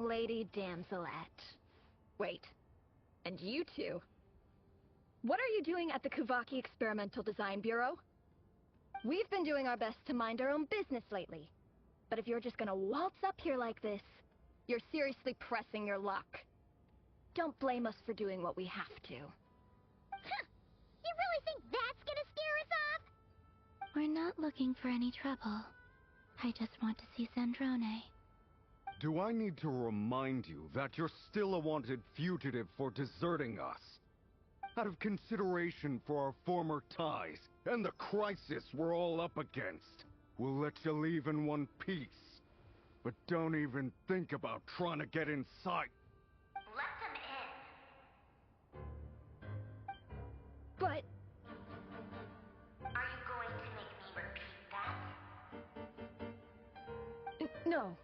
Lady Damselette. Wait, and you two? What are you doing at the Kuvaki Experimental Design Bureau? We've been doing our best to mind our own business lately. But if you're just gonna waltz up here like this, you're seriously pressing your luck. Don't blame us for doing what we have to. Huh! You really think that's gonna scare us off? We're not looking for any trouble. I just want to see Sandrone. Do I need to remind you that you're still a wanted fugitive for deserting us? Out of consideration for our former ties and the crisis we're all up against, we'll let you leave in one piece. But don't even think about trying to get inside. Let them in. But... Are you going to make me repeat that? No,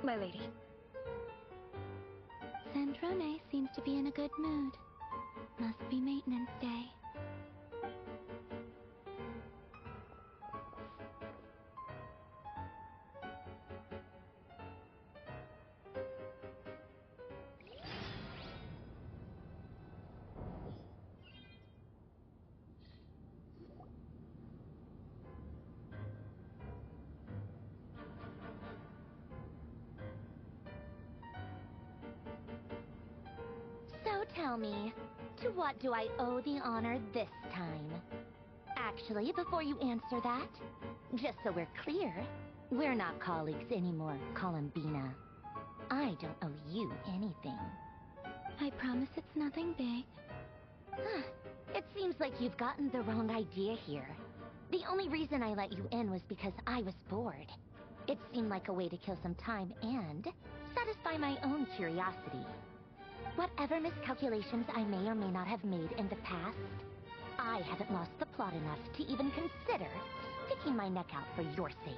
my lady. Sandrone seems to be in a good mood. Must be maintenance day. So tell me, to what do I owe the honor this time? Actually, before you answer that, just so we're clear, we're not colleagues anymore, Colombina. I don't owe you anything. I promise it's nothing big. It seems like you've gotten the wrong idea here. The only reason I let you in was because I was bored. It seemed like a way to kill some time and satisfy my own curiosity. Whatever miscalculations I may or may not have made in the past, I haven't lost the plot enough to even consider sticking my neck out for your sakes.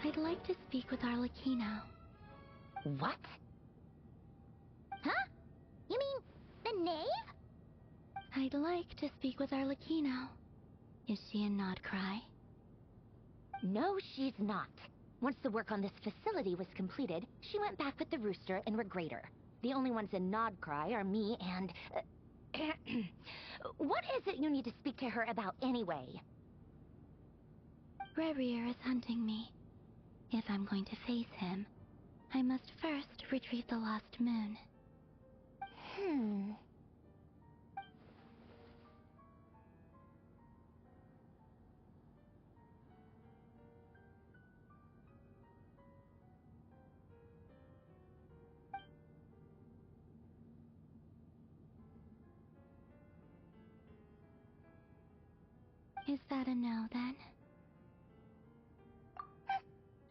I'd like to speak with Arlecchino. What? Huh? You mean the knave? I'd like to speak with Arlecchino. Is she in Nodcry? No, she's not. Once the work on this facility was completed, she went back with the Rooster and Regrator. The only ones in Nodcry are me and... What is it you need to speak to her about anyway? Rerir is hunting me. If I'm going to face him, I must first retrieve the lost moon. Is that a no, then?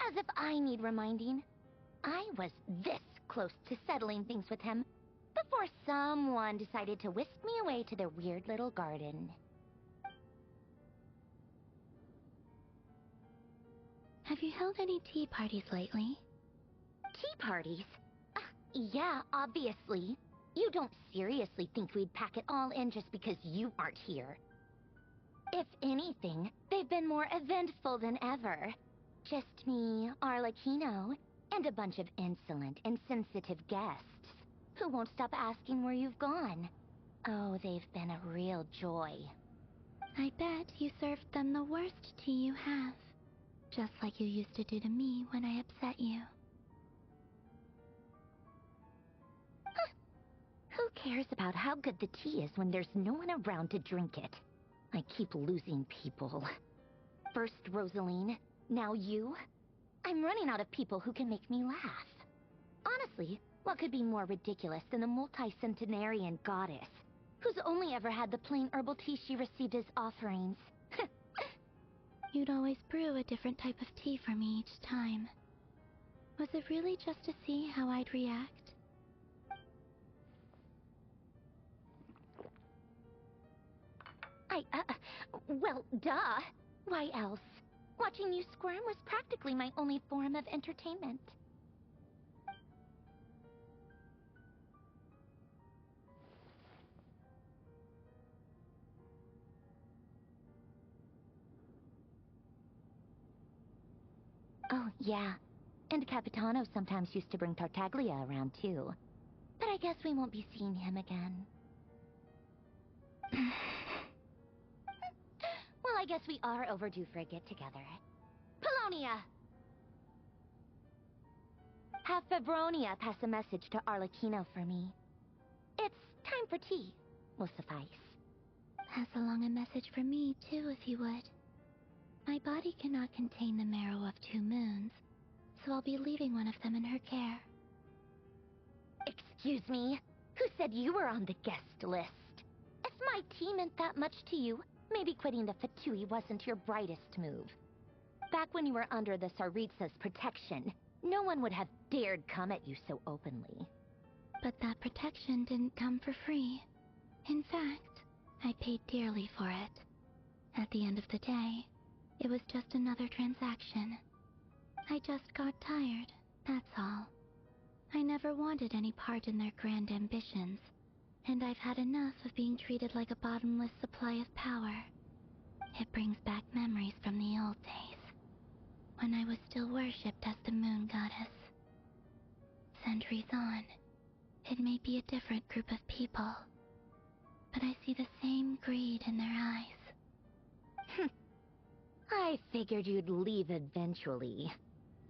As if I need reminding. I was this close to settling things with him before someone decided to whisk me away to their weird little garden. Have you held any tea parties lately? Tea parties? Yeah, obviously. You don't seriously think we'd pack it all in just because you aren't here. If anything, they've been more eventful than ever. Just me, Arlecchino, and a bunch of insolent, insensitive guests who won't stop asking where you've gone. Oh, they've been a real joy. I bet you served them the worst tea you have. Just like you used to do to me when I upset you. Who cares about how good the tea is when there's no one around to drink it? I keep losing people. First Rosaline, now you. I'm running out of people who can make me laugh. Honestly, what could be more ridiculous than a multi-centenarian goddess who's only ever had the plain herbal tea she received as offerings? You'd always brew a different type of tea for me each time. Was it really just to see how I'd react? Well, duh. Why else? Watching you squirm was practically my only form of entertainment. Oh, yeah. And Capitano sometimes used to bring Tartaglia around too. But I guess we won't be seeing him again. Well, I guess we are overdue for a get-together. Polonia! Have Febronia pass a message to Arlecchino for me. It's time for tea. Will suffice. Pass along a message for me, too, if you would. My body cannot contain the marrow of 2 moons, so I'll be leaving one of them in her care. Excuse me? Who said you were on the guest list? If my tea meant that much to you, maybe quitting the Fatui wasn't your brightest move. Back when you were under the Tsaritsa's protection, no one would have dared come at you so openly. But that protection didn't come for free. In fact, I paid dearly for it. At the end of the day, it was just another transaction. I just got tired, that's all. I never wanted any part in their grand ambitions, and I've had enough of being treated like a bottomless supply of power. It brings back memories from the old days, when I was still worshipped as the moon goddess. Centuries on, it may be a different group of people, but I see the same greed in their eyes. I figured you'd leave eventually.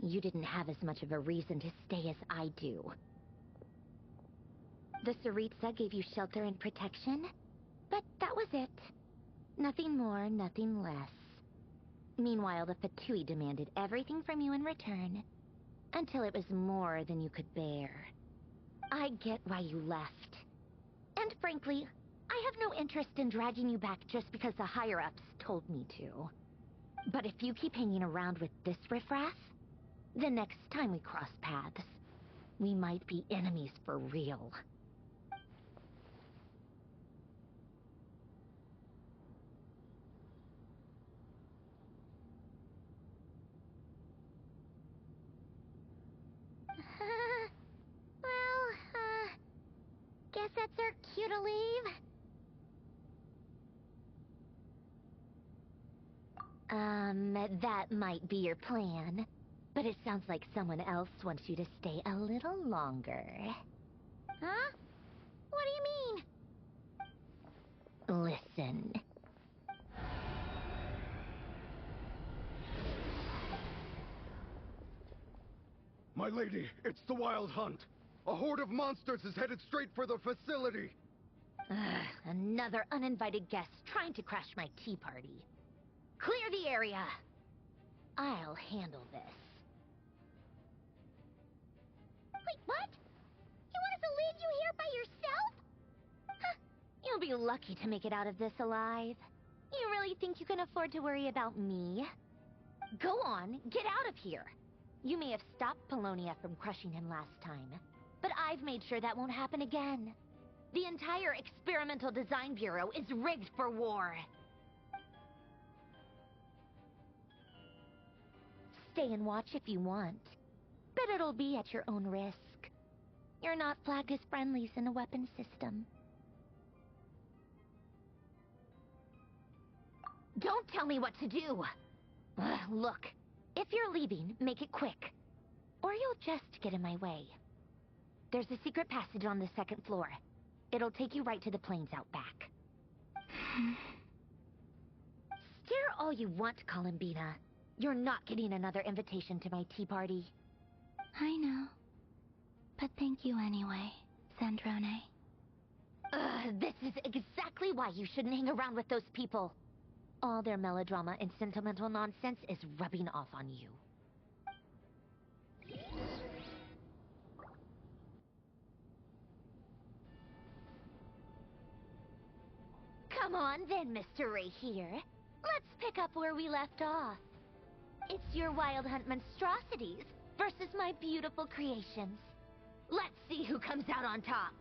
You didn't have as much of a reason to stay as I do. The Tsaritsa gave you shelter and protection, but that was it. Nothing more, nothing less. Meanwhile, the Fatui demanded everything from you in return, until it was more than you could bear. I get why you left. And frankly, I have no interest in dragging you back just because the higher-ups told me to. But if you keep hanging around with this riffraff, the next time we cross paths, we might be enemies for real. Guess that's our cue to leave. That might be your plan. But it sounds like someone else wants you to stay a little longer. Huh? What do you mean? Listen. My lady, it's the Wild Hunt. A horde of monsters is headed straight for the facility. Another uninvited guest trying to crash my tea party. Clear the area. I'll handle this. Wait, what? You want us to leave you here by yourself? Huh, you'll be lucky to make it out of this alive. You really think you can afford to worry about me? Go on, get out of here. You may have stopped Polonia from crushing him last time, but I've made sure that won't happen again. The entire Experimental Design Bureau is rigged for war. Stay and watch if you want, but it'll be at your own risk. You're not flagged as friendlies in a weapon system. Don't tell me what to do! Look, if you're leaving, make it quick, or you'll just get in my way. There's a secret passage on the 2nd floor. It'll take you right to the plains out back. Stare all you want, Colombina. You're not getting another invitation to my tea party. I know. But thank you anyway, Sandrone. This is exactly why you shouldn't hang around with those people. All their melodrama and sentimental nonsense is rubbing off on you. Come on then, Mr. Rerir. Let's pick up where we left off. It's your Wild Hunt monstrosities versus my beautiful creations. Let's see who comes out on top.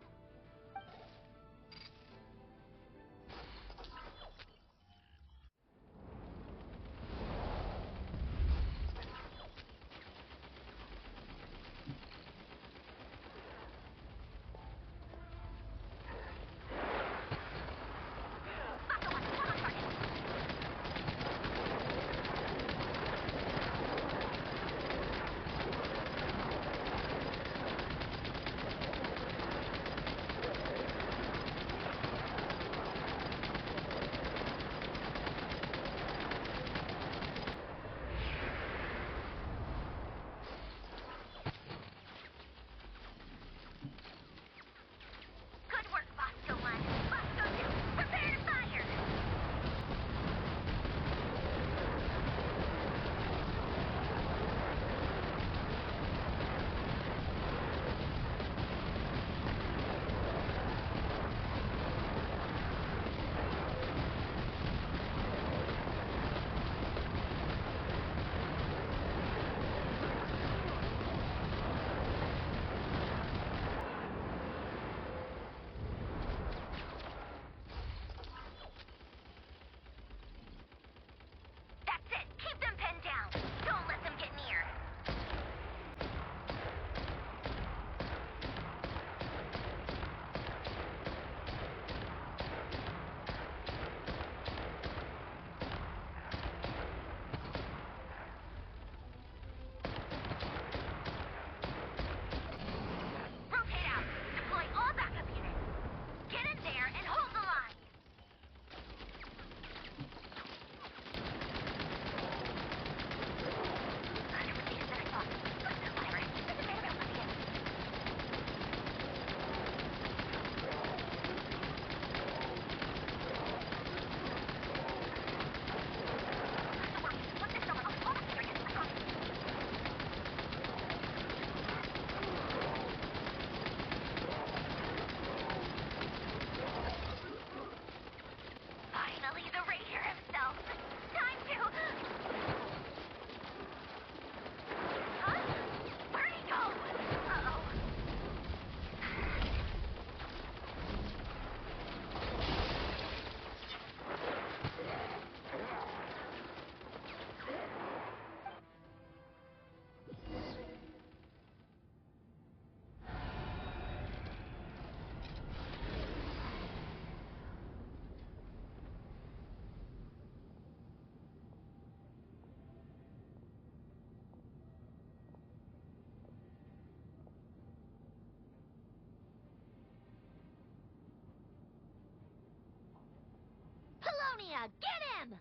Jahoda, get him!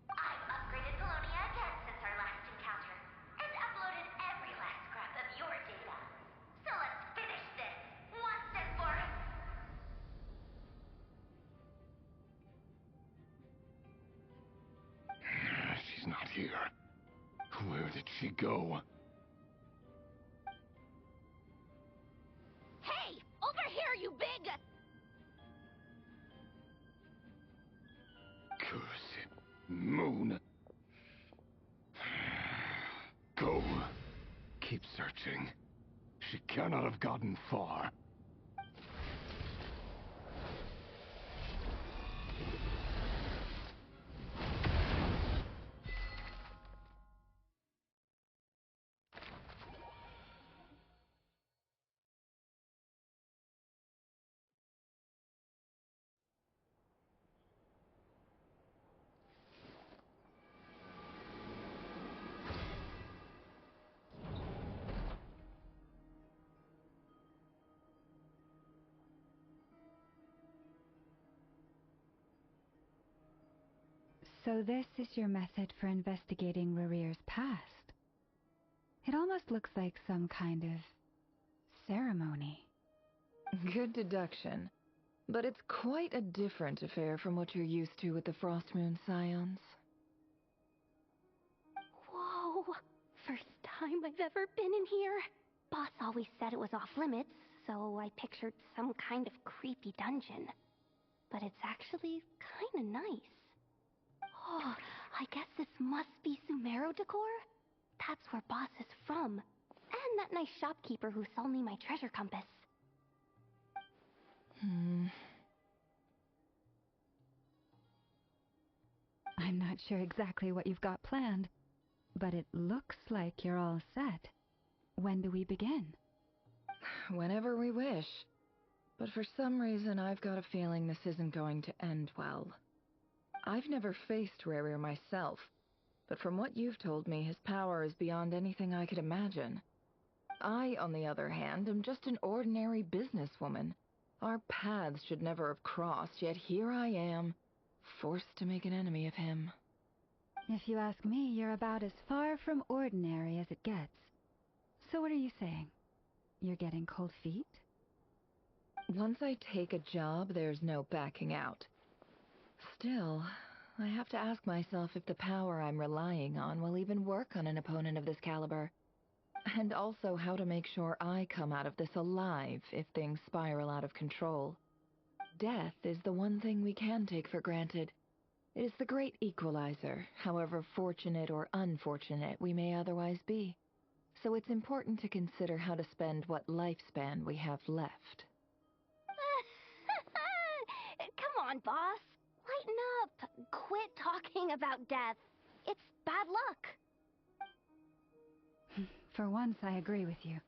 I've upgraded Colombina again since our last encounter, and uploaded every last scrap of your data. So let's finish this, once and for She's not here. Where did she go? Hey! Over here, you big... Cursed moon. Go. Keep searching. She cannot have gotten far. So this is your method for investigating Rerir's past. It almost looks like some kind of ceremony. Good deduction. But it's quite a different affair from what you're used to with the Frost Moon Scions. Whoa! First time I've ever been in here. Boss always said it was off limits, so I pictured some kind of creepy dungeon. But it's actually kinda nice. Oh, I guess this must be Sumero decor? That's where Boss is from. And that nice shopkeeper who sold me my treasure compass. I'm not sure exactly what you've got planned, but it looks like you're all set. When do we begin? Whenever we wish. But for some reason, I've got a feeling this isn't going to end well. I've never faced Rerir myself, but from what you've told me, his power is beyond anything I could imagine. I, on the other hand, am just an ordinary businesswoman. Our paths should never have crossed, yet here I am, forced to make an enemy of him. If you ask me, you're about as far from ordinary as it gets. So what are you saying? You're getting cold feet? Once I take a job, there's no backing out. Still, I have to ask myself if the power I'm relying on will even work on an opponent of this caliber. And also how to make sure I come out of this alive if things spiral out of control. Death is the one thing we can take for granted. It is the great equalizer, however fortunate or unfortunate we may otherwise be. So it's important to consider how to spend what lifespan we have left. Come on, boss. Lighten up. Quit talking about death. It's bad luck. For once, I agree with you.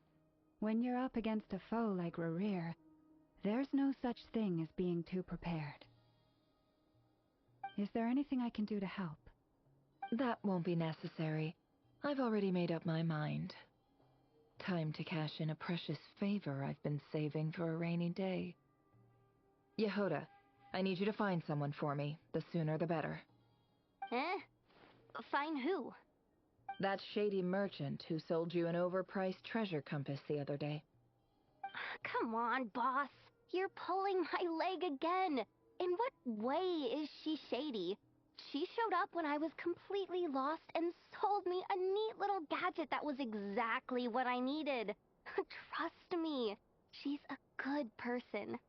When you're up against a foe like Rerir, there's no such thing as being too prepared. Is there anything I can do to help? That won't be necessary. I've already made up my mind. Time to cash in a precious favor I've been saving for a rainy day. Jahoda, I need you to find someone for me. The sooner the better. Find who? That shady merchant who sold you an overpriced treasure compass the other day. Come on, boss. You're pulling my leg again. In what way is she shady? She showed up when I was completely lost and sold me a neat little gadget that was exactly what I needed. Trust me, she's a good person.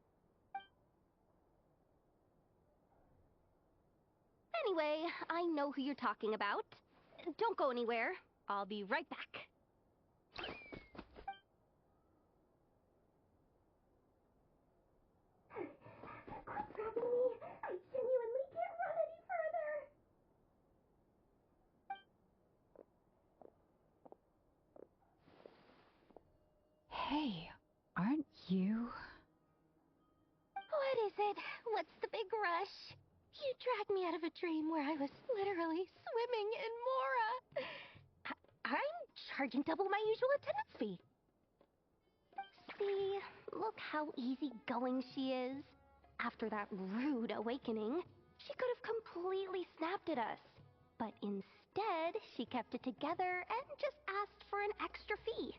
Anyway, I know who you're talking about. Don't go anywhere. I'll be right back. Quit grabbing me. I genuinely can't run any further. Hey, aren't you? What is it? What's the big rush? You dragged me out of a dream where I was literally swimming in Mora. I'm charging double my usual attendance fee. See, look how easygoing she is. After that rude awakening, she could have completely snapped at us. But instead, she kept it together and just asked for an extra fee.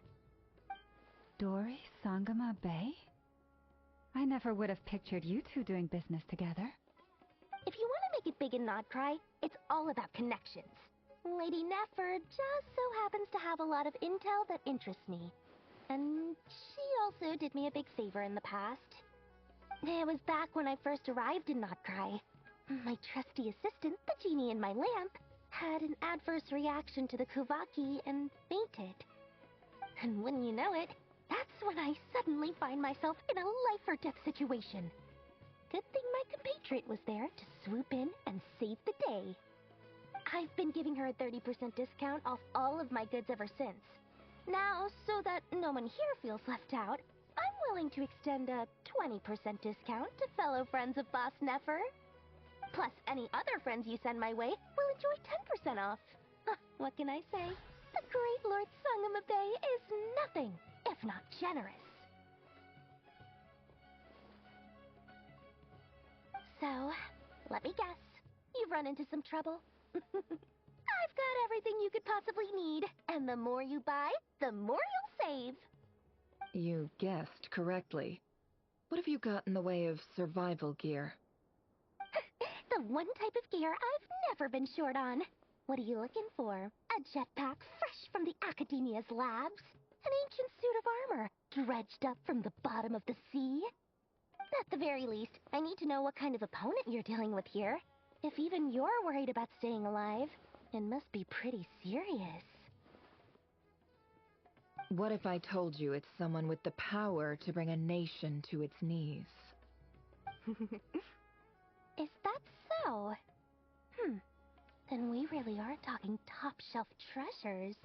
Dori Sangama Bay? I never would have pictured you two doing business together. If you want to make it big and not cry, it's all about connections. Lady Nefer just so happens to have a lot of intel that interests me. And she also did me a big favor in the past. It was back when I first arrived in Notcry. My trusty assistant, the genie in my lamp, had an adverse reaction to the Kuvaki and fainted. And wouldn't you know it, that's when I suddenly find myself in a life-or-death situation. Good thing my compatriot was there to swoop in and save the day. I've been giving her a 30% discount off all of my goods ever since. Now, so that no one here feels left out, I'm willing to extend a 20% discount to fellow friends of Boss Nefer. Plus, any other friends you send my way will enjoy 10% off. What can I say? The great Lord Sangama Bay is nothing if not generous. So, let me guess. You've run into some trouble. I've got everything you could possibly need, and the more you buy, the more you'll save. You guessed correctly. What have you got in the way of survival gear? The one type of gear I've never been short on. What are you looking for? A jetpack fresh from the Academia's labs? An ancient suit of armor dredged up from the bottom of the sea? At the very least, I need to know what kind of opponent you're dealing with here. If even you're worried about staying alive, it must be pretty serious. What if I told you it's someone with the power to bring a nation to its knees? Is that so? Then we really are talking top-shelf treasures.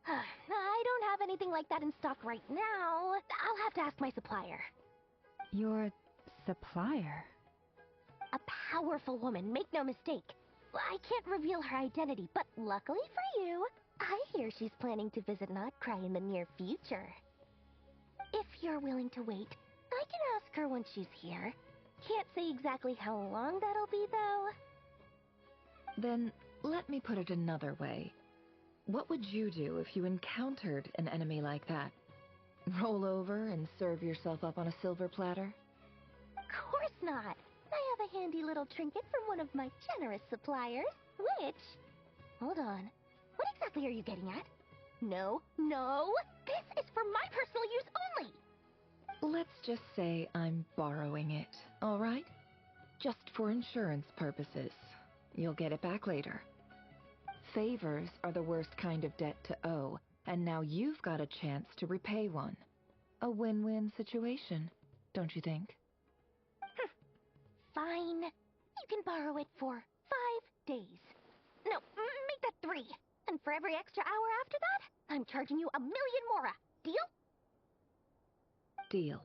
I don't have anything like that in stock right now. I'll have to ask my supplier. Your supplier? A powerful woman, make no mistake. I can't reveal her identity, but luckily for you, I hear she's planning to visit Notcry in the near future. If you're willing to wait, I can ask her when she's here. Can't say exactly how long that'll be, though. Then, let me put it another way. What would you do if you encountered an enemy like that? Roll over and serve yourself up on a silver platter? Of course not. I have a handy little trinket from one of my generous suppliers, which... Hold on. What exactly are you getting at? No, this is for my personal use only! Let's just say I'm borrowing it, all right? Just for insurance purposes. You'll get it back later. Favors are the worst kind of debt to owe, and now you've got a chance to repay one. A win-win situation, don't you think? Fine. You can borrow it for 5 days. No, make that 3. And for every extra hour after that, I'm charging you 1,000,000 mora. Deal? Deal.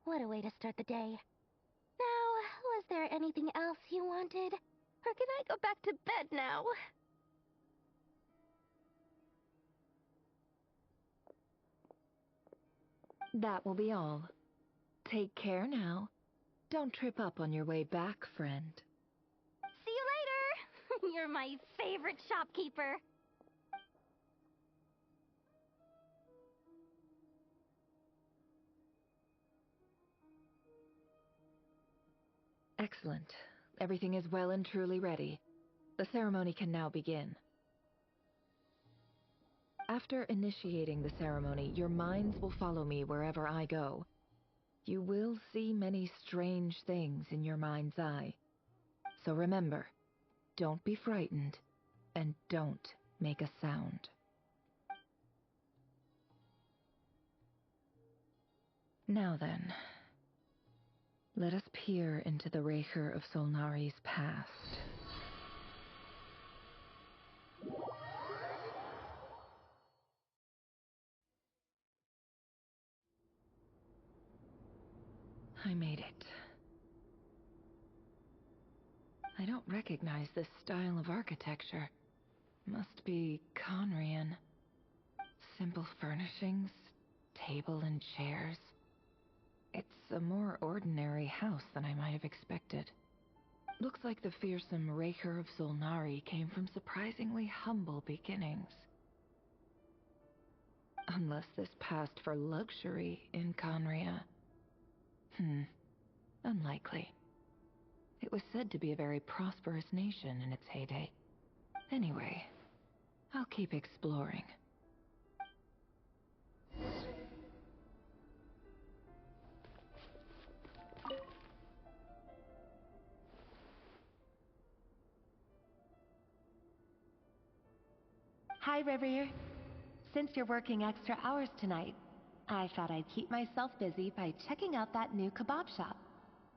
What a way to start the day. Now, was there anything else you wanted? Or can I go back to bed now? That will be all. Take care now. Don't trip up on your way back, friend. See you later! You're my favorite shopkeeper. Excellent. Everything is well and truly ready. The ceremony can now begin. After initiating the ceremony, your minds will follow me wherever I go. You will see many strange things in your mind's eye. So remember, don't be frightened, and don't make a sound. Now then, let us peer into the Rerir of Solnari's past. I made it. don't recognize this style of architecture. Must be Conrian. Simple furnishings, table and chairs. It's a more ordinary house than I might have expected. Looks like the fearsome Rerir of Zulnari came from surprisingly humble beginnings. Unless this passed for luxury in Conria. Unlikely. It was said to be a very prosperous nation in its heyday. Anyway, I'll keep exploring. Hi, Rerir. Since you're working extra hours tonight, I thought I'd keep myself busy by checking out that new kebab shop.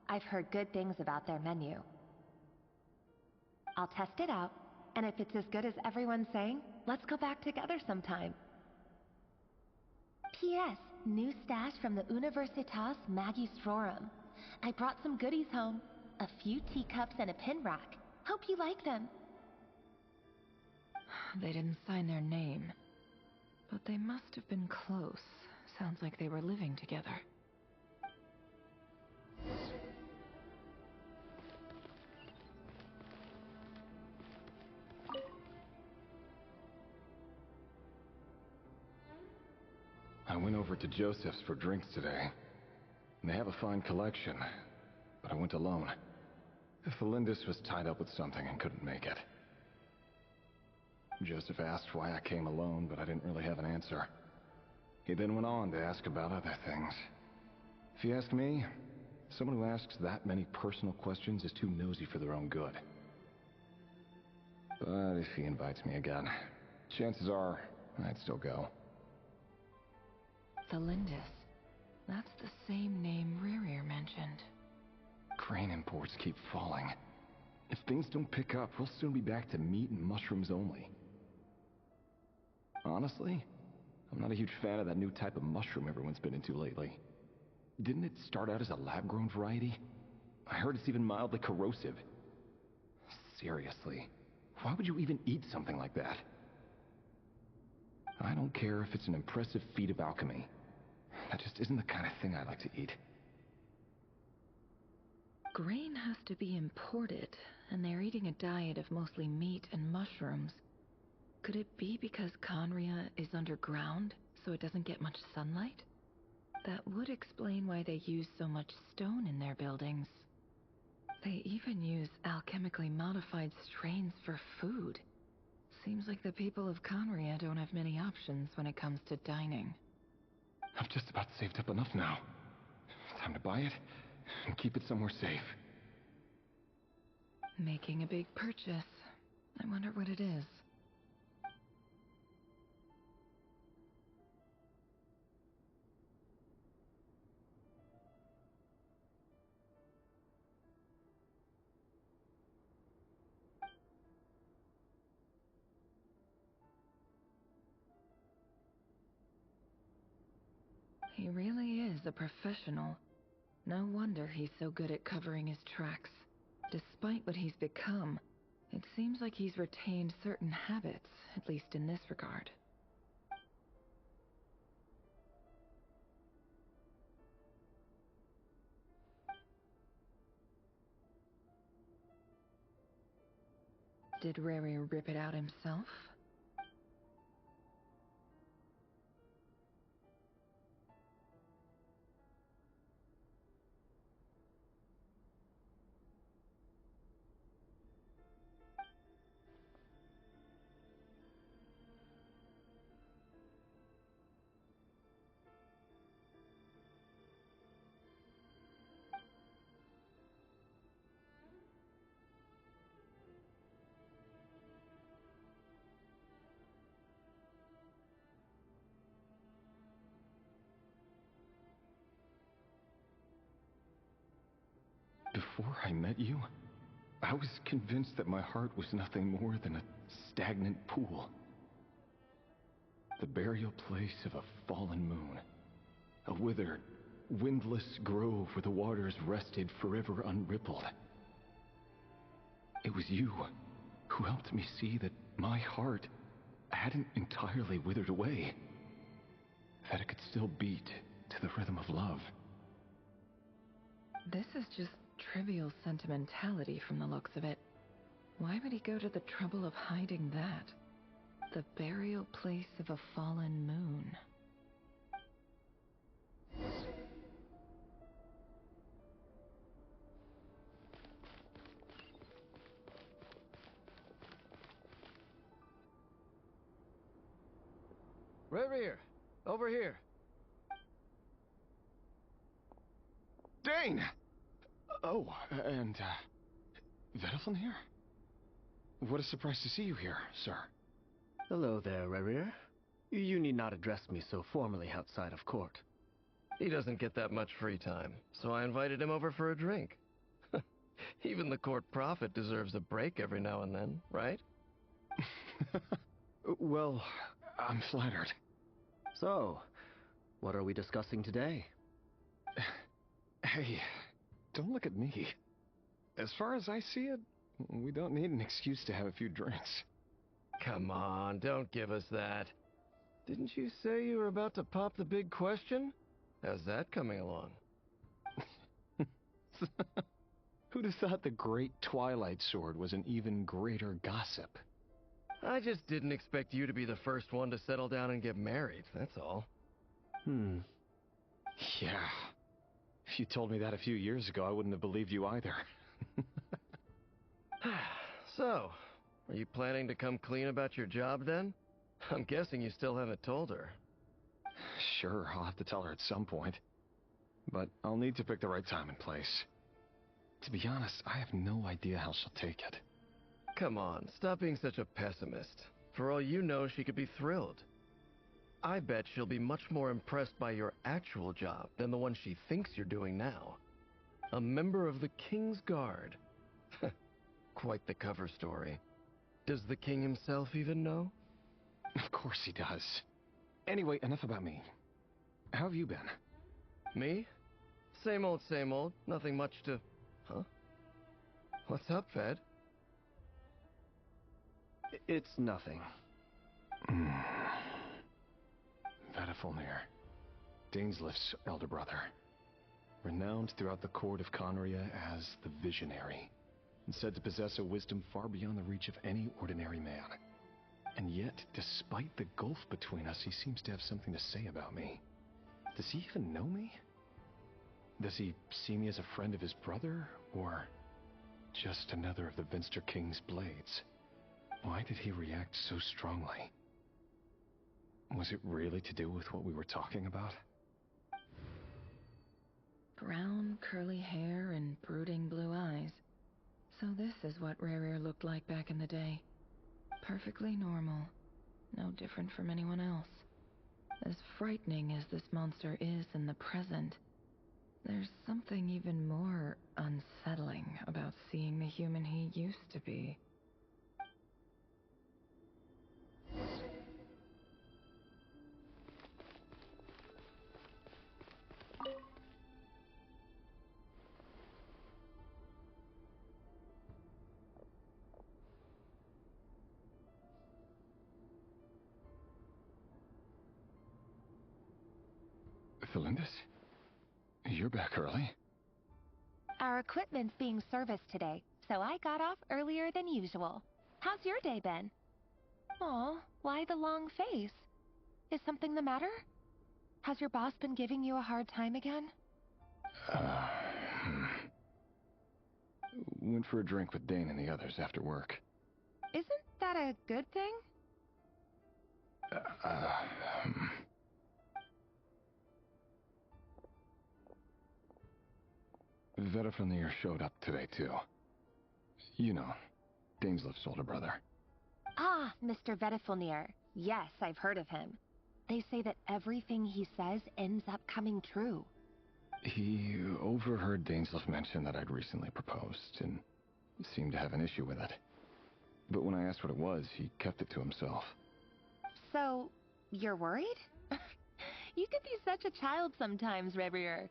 I've heard good things about their menu. I'll test it out, and if it's as good as everyone's saying, let's go back together sometime. P.S. New stash from the Universitas Magistrorum. I brought some goodies home. A few teacups and a pin rack. Hope you like them. They didn't sign their name, but they must have been close. Sounds like they were living together. I went over to Joseph's for drinks today. They have a fine collection, but I went alone. Felindis was tied up with something and couldn't make it. Joseph asked why I came alone, but I didn't really have an answer. He then went on to ask about other things. If you ask me, someone who asks that many personal questions is too nosy for their own good. But if he invites me again, chances are I'd still go. Felindis. That's the same name Rerir mentioned. Crane imports keep falling. If things don't pick up, we'll soon be back to meat and mushrooms only. Honestly, I'm not a huge fan of that new type of mushroom everyone's been into lately. Didn't it start out as a lab-grown variety? I heard it's even mildly corrosive. Seriously, why would you even eat something like that? I don't care if it's an impressive feat of alchemy. That just isn't the kind of thing I like to eat. Grain has to be imported, and they're eating a diet of mostly meat and mushrooms. Could it be because Conria is underground, so it doesn't get much sunlight? That would explain why they use so much stone in their buildings. They even use alchemically modified strains for food. Seems like the people of Conria don't have many options when it comes to dining. I've just about saved up enough now. Time to buy it and keep it somewhere safe. Making a big purchase. I wonder what it is. He really is a professional. No wonder he's so good at covering his tracks. Despite what he's become, it seems like he's retained certain habits, at least in this regard. Did Rerir rip it out himself? Before I met you, I was convinced that my heart was nothing more than a stagnant pool. The burial place of a fallen moon. A withered, windless grove where the waters rested forever unrippled. It it was you who helped me see that my heart hadn't entirely withered away, that it could still beat to the rhythm of love. This is just trivial sentimentality from the looks of it. Why would he go to the trouble of hiding that? The burial place of a fallen moon. Rerir, over here. Dane! Oh, and, Vediflin here? What a surprise to see you here, sir. Hello there, Rerir. You need not address me so formally outside of court. He doesn't get that much free time, so I invited him over for a drink. Even the court prophet deserves a break every now and then, right? Well, I'm flattered. So, what are we discussing today? Hey, don't look at me. As far as I see it, we don't need an excuse to have a few drinks. Come on, don't give us that. Didn't you say you were about to pop the big question? How's that coming along? Who'd have thought the great Twilight Sword was an even greater gossip? I just didn't expect you to be the first one to settle down and get married, that's all. Yeah. If you told me that a few years ago, I wouldn't have believed you either. So, are you planning to come clean about your job then? I'm guessing you still haven't told her. Sure, I'll have to tell her at some point. But I'll need to pick the right time and place. To be honest, I have no idea how she'll take it. Come on, stop being such a pessimist. For all you know, she could be thrilled. I bet she'll be much more impressed by your actual job than the one she thinks you're doing now. A member of the King's Guard. Quite the cover story. Does the king himself even know? Of course he does. Anyway, enough about me. How have you been? Me? Same old, same old. Nothing much to... Huh? What's up, Ved? It's nothing. Vediflin, Dainsleif's elder brother. Renowned throughout the court of Conria as the Visionary, and said to possess a wisdom far beyond the reach of any ordinary man. And yet, despite the gulf between us, he seems to have something to say about me. Does he even know me? Does he see me as a friend of his brother, or just another of the Vinster King's blades? Why did he react so strongly? Was it really to do with what we were talking about? Brown, curly hair and brooding blue eyes. So this is what Rerir looked like back in the day. Perfectly normal. No different from anyone else. As frightening as this monster is in the present, there's something even more unsettling about seeing the human he used to be. Felindis? You're back early? Our equipment's being serviced today, so I got off earlier than usual. How's your day been? Aw, why the long face? Is something the matter? Has your boss been giving you a hard time again? Went for a drink with Dane and the others after work. Isn't that a good thing? Vediflin showed up today, too. You know, Dainsleif's older brother. Ah, Mr. Vediflin. Yes, I've heard of him. They say that everything he says ends up coming true. He overheard Dainsleif mention that I'd recently proposed, and seemed to have an issue with it. But when I asked what it was, he kept it to himself. So, you're worried? You can be such a child sometimes, Rerir.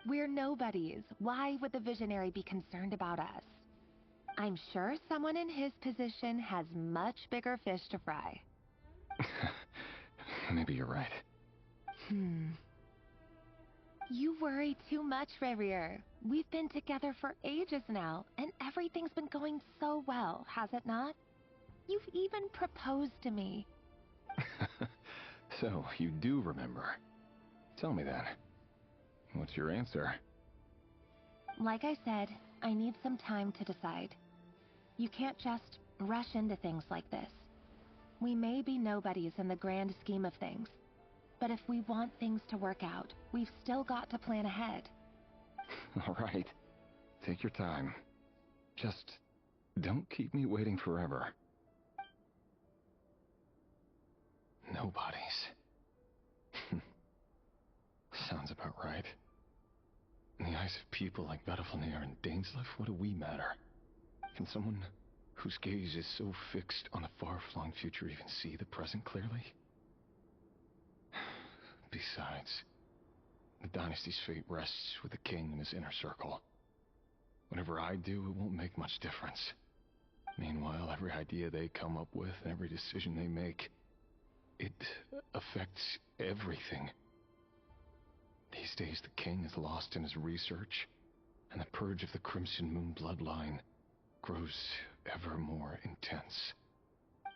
We're nobodies. Why would the Visionary be concerned about us? I'm sure someone in his position has much bigger fish to fry. Maybe you're right. You worry too much, Rerir. We've been together for ages now, and everything's been going so well, has it not? You've even proposed to me. So, you do remember. Tell me then. What's your answer? Like I said, I need some time to decide. You can't just rush into things like this. We may be nobodies in the grand scheme of things, but if we want things to work out, we've still got to plan ahead. All right. Take your time. Just don't keep me waiting forever. Nobodies. Sounds about right. In the eyes of people like Battlefield and Dainsleif, what do we matter? Can someone whose gaze is so fixed on a far-flung future even see the present clearly? Besides, the dynasty's fate rests with the king and his inner circle. Whatever I do, it won't make much difference. Meanwhile, every idea they come up with and every decision they make, it affects everything. These days, the king is lost in his research, and the purge of the Crimson Moon bloodline grows ever more intense.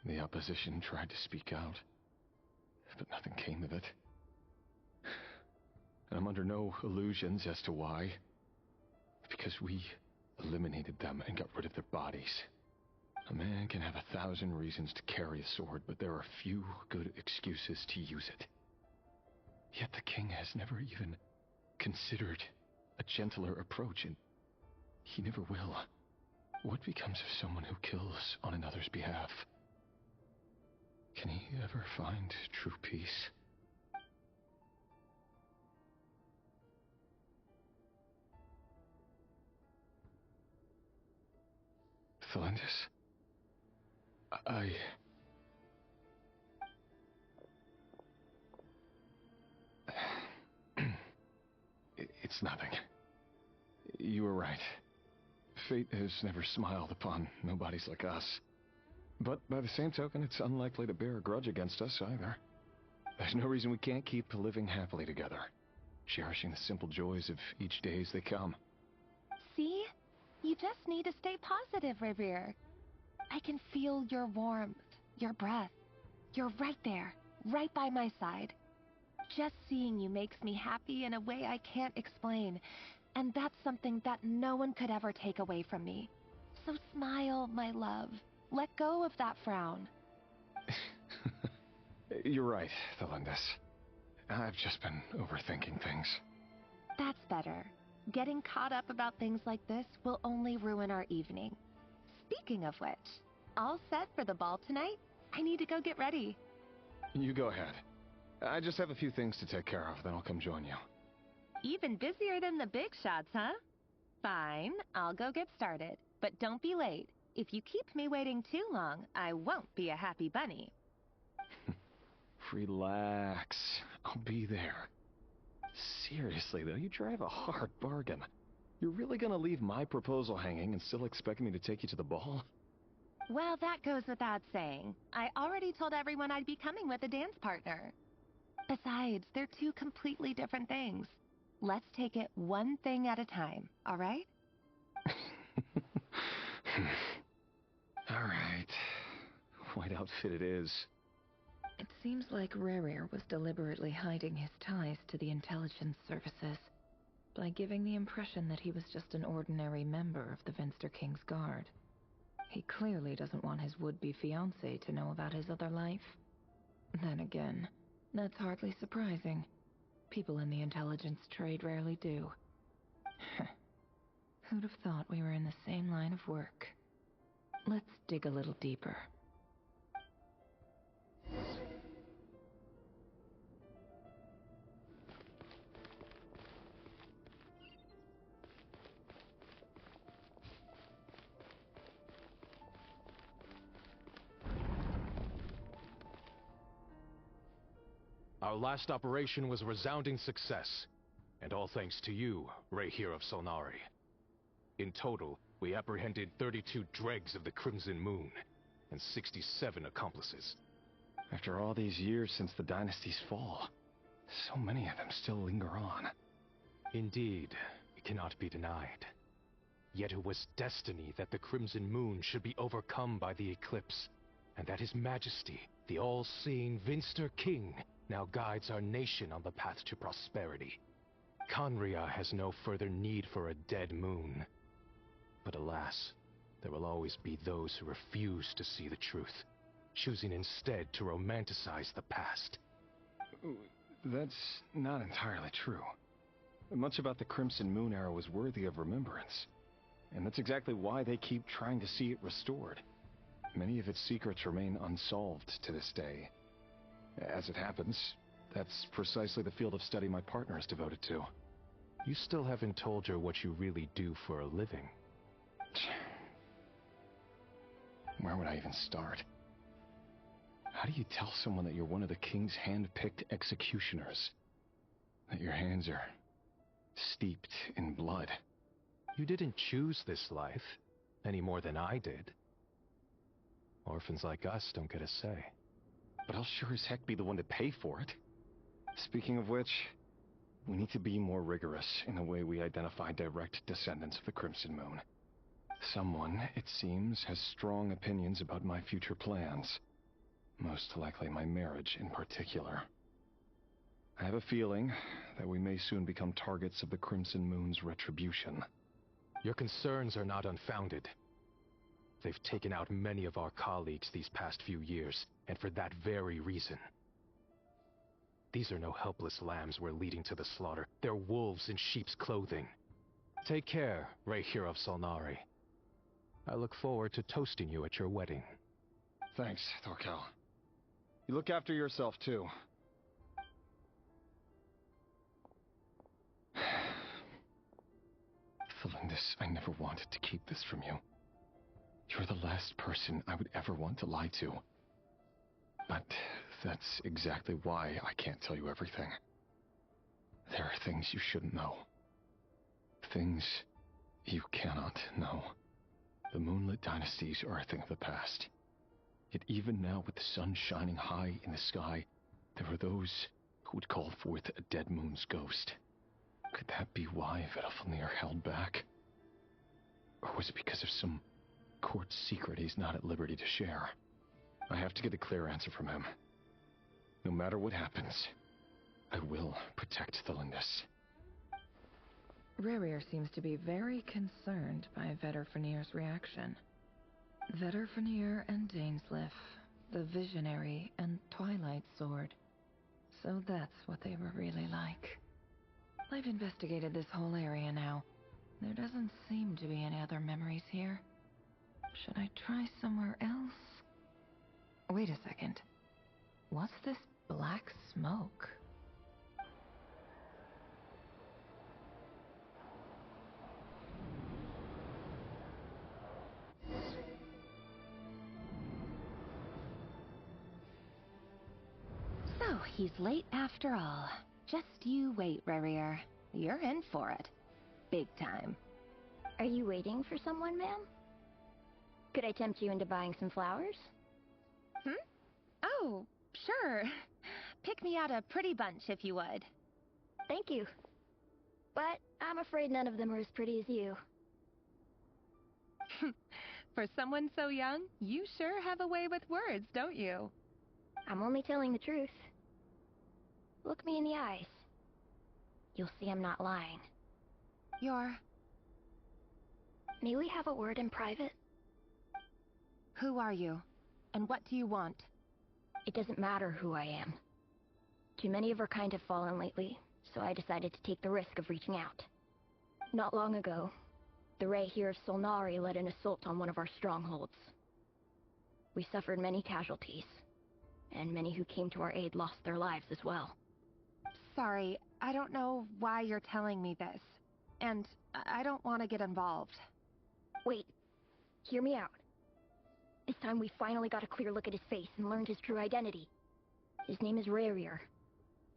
The opposition tried to speak out, but nothing came of it. And I'm under no illusions as to why. Because we eliminated them and got rid of their bodies. A man can have 1,000 reasons to carry a sword, but there are few good excuses to use it. Yet the king has never even considered a gentler approach, and he never will. What becomes of someone who kills on another's behalf? Can he ever find true peace? Thalendis? It's nothing. You were right. Fate has never smiled upon nobodies like us. But by the same token, it's unlikely to bear a grudge against us either. There's no reason we can't keep living happily together, cherishing the simple joys of each day as they come. See? You just need to stay positive, Rerir. I can feel your warmth, your breath. You're right there, right by my side. Just seeing you makes me happy in a way I can't explain, and that's something that no one could ever take away from me. So smile, my love. Let go of that frown. You're right, Thalendis. I've just been overthinking things. That's better. Getting caught up about things like this will only ruin our evening. Speaking of which, all set for the ball tonight? I need to go get ready. You go ahead. I just have a few things to take care of, then I'll come join you. Even busier than the big shots, huh? Fine, I'll go get started. But don't be late. If you keep me waiting too long, I won't be a happy bunny. Relax. I'll be there. Seriously, though, you drive a hard bargain. You're really gonna leave my proposal hanging and still expect me to take you to the ball? Well, that goes without saying. I already told everyone I'd be coming with a dance partner. Besides, they're two completely different things. Let's take it one thing at a time, all right? All right. White outfit it is. It seems like Rerir was deliberately hiding his ties to the intelligence services by giving the impression that he was just an ordinary member of the Venster King's Guard. He clearly doesn't want his would-be fiancée to know about his other life. Then again, that's hardly surprising. People in the intelligence trade rarely do. Who'd have thought we were in the same line of work? Let's dig a little deeper. Our last operation was a resounding success, and all thanks to you, Rerir of Solnari. In total, We apprehended 32 dregs of the Crimson Moon, and 67 accomplices. After all these years since the dynasty's fall, so many of them still linger on. Indeed, it cannot be denied. Yet it was destiny that the Crimson Moon should be overcome by the eclipse, and that His Majesty, the all-seeing Vinster King, now guides our nation on the path to prosperity. Conria has no further need for a dead moon. But alas, there will always be those who refuse to see the truth, choosing instead to romanticize the past. That's not entirely true. Much about the Crimson Moon era was worthy of remembrance, and that's exactly why they keep trying to see it restored. Many of its secrets remain unsolved to this day. As it happens, that's precisely the field of study my partner is devoted to. You still haven't told her what you really do for a living. Where would I even start? How do you tell someone that you're one of the king's hand-picked executioners? That your hands are steeped in blood? You didn't choose this life, any more than I did. Orphans like us don't get a say. But I'll sure as heck be the one to pay for it. Speaking of which, we need to be more rigorous in the way we identify direct descendants of the Crimson Moon. Someone, it seems, has strong opinions about my future plans. Most likely my marriage in particular. I have a feeling that we may soon become targets of the Crimson Moon's retribution. Your concerns are not unfounded. They've taken out many of our colleagues these past few years, and for that very reason. These are no helpless lambs we're leading to the slaughter. They're wolves in sheep's clothing. Take care, Rerir of Solnari. I look forward to toasting you at your wedding. Thanks, Thorkel. You look after yourself, too. Felindis, I never wanted to keep this from you. You're the last person I would ever want to lie to. But that's exactly why I can't tell you everything. There are things you shouldn't know. Things you cannot know. The moonlit dynasties are a thing of the past. Yet even now, with the sun shining high in the sky, there are those who would call forth a dead moon's ghost. Could that be why Vedalfnir held back? Or was it because of some court secret he's not at liberty to share? I have to get a clear answer from him. No matter what happens, I will protect Felindis. Rerir seems to be very concerned by Vedalfnir's reaction. Vedalfnir and Dainsleif, the Visionary and Twilight Sword. So that's what they were really like. I've investigated this whole area now. There doesn't seem to be any other memories here. Should I try somewhere else? Wait a second. What's this black smoke? So, he's late after all. Just you wait, Rerir. You're in for it. Big time. Are you waiting for someone, ma'am? Could I tempt you into buying some flowers? Oh, sure. Pick me out a pretty bunch if you would. Thank you. But I'm afraid none of them are as pretty as you. For someone so young, you sure have a way with words, don't you? I'm only telling the truth. Look me in the eyes. You'll see I'm not lying. May we have a word in private? Who are you? And what do you want? It doesn't matter who I am. Too many of our kind have fallen lately, so I decided to take the risk of reaching out. Not long ago, the Rerir of Solnari led an assault on one of our strongholds. We suffered many casualties, and many who came to our aid lost their lives as well. Sorry, I don't know why you're telling me this. And I don't want to get involved. Wait, hear me out. This time we finally got a clear look at his face and learned his true identity. His name is Rerir,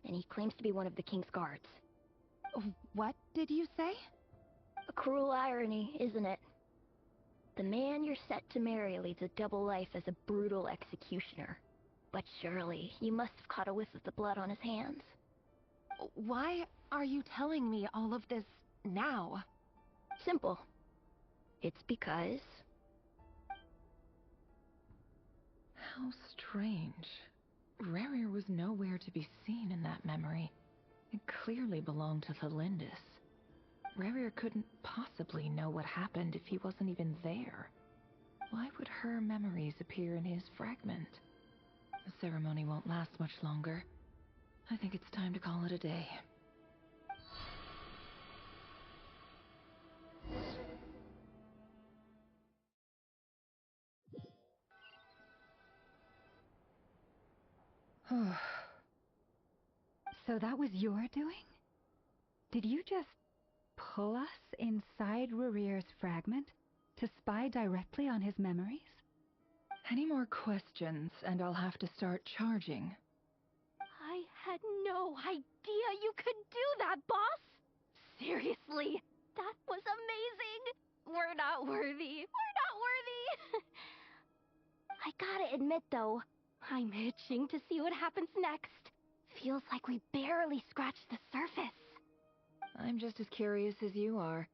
and he claims to be one of the King's guards. What did you say? A cruel irony, isn't it? The man you're set to marry leads a double life as a brutal executioner. But surely, you must have caught a whiff of the blood on his hands. Why are you telling me all of this now? Simple. It's because... How strange. Rerir was nowhere to be seen in that memory. It clearly belonged to Thalindis. Rerir couldn't possibly know what happened if he wasn't even there. Why would her memories appear in his fragment? The ceremony won't last much longer. I think it's time to call it a day. So that was your doing? Did you just pull us inside Rerir's fragment to spy directly on his memories? Any more questions, and I'll have to start charging. I had no idea you could do that, boss! Seriously, that was amazing! We're not worthy. We're not worthy! I gotta admit, though, I'm itching to see what happens next. Feels like we barely scratched the surface. I'm just as curious as you are,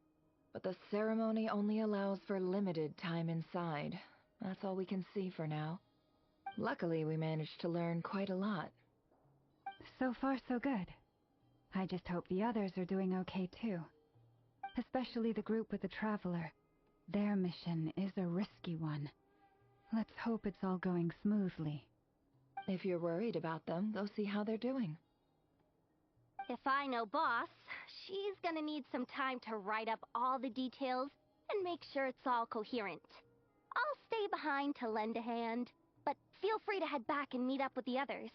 but the ceremony only allows for limited time inside. That's all we can see for now. Luckily, we managed to learn quite a lot. So far, so good. I just hope the others are doing okay too. Especially the group with the Traveler. Their mission is a risky one. Let's hope it's all going smoothly. If you're worried about them, go see how they're doing. If I know Boss, she's gonna need some time to write up all the details and make sure it's all coherent. I'll stay behind to lend a hand, but feel free to head back and meet up with the others.